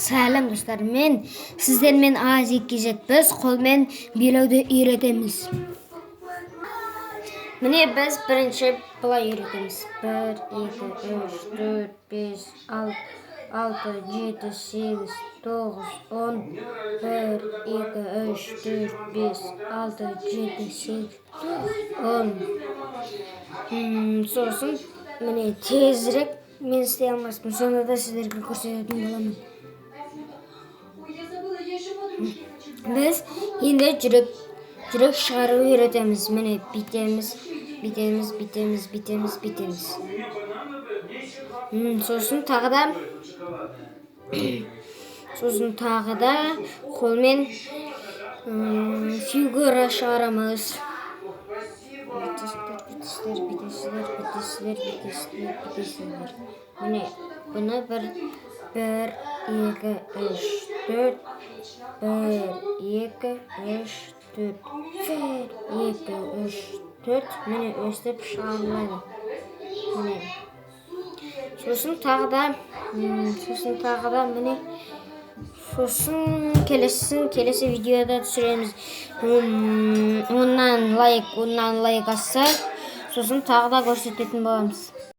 Сәлем достар, мен сіздермен A2-ге қолмен билеуді үйретеміз. Міне біз бірінші бұлай үйретеміз. 1, 2, 3, 4, 5, 6, 7, 8, 9, 10. 1, 2, 3, 4, 5, 6, 7, 8, 10. Сосын міне тезірек мен істей алмаспын. Сонда да сіздерге көрсететін боламын. Біз енді жүрек шығару үйретеміз. Міне битеміз. Сосын тағы да қолмен фигура шығарамыз. Бітесіздер. Міне бұны 1, 2, 3, 4. 1, 2, 3, 4. 1, 2, 3, 4. Міне өстіп шығарылады. Сосын тағы да міне. Сосын келесі видеода түсіреміз. 10-нан лайк асса, сосын тағы да көрсететін боламыз.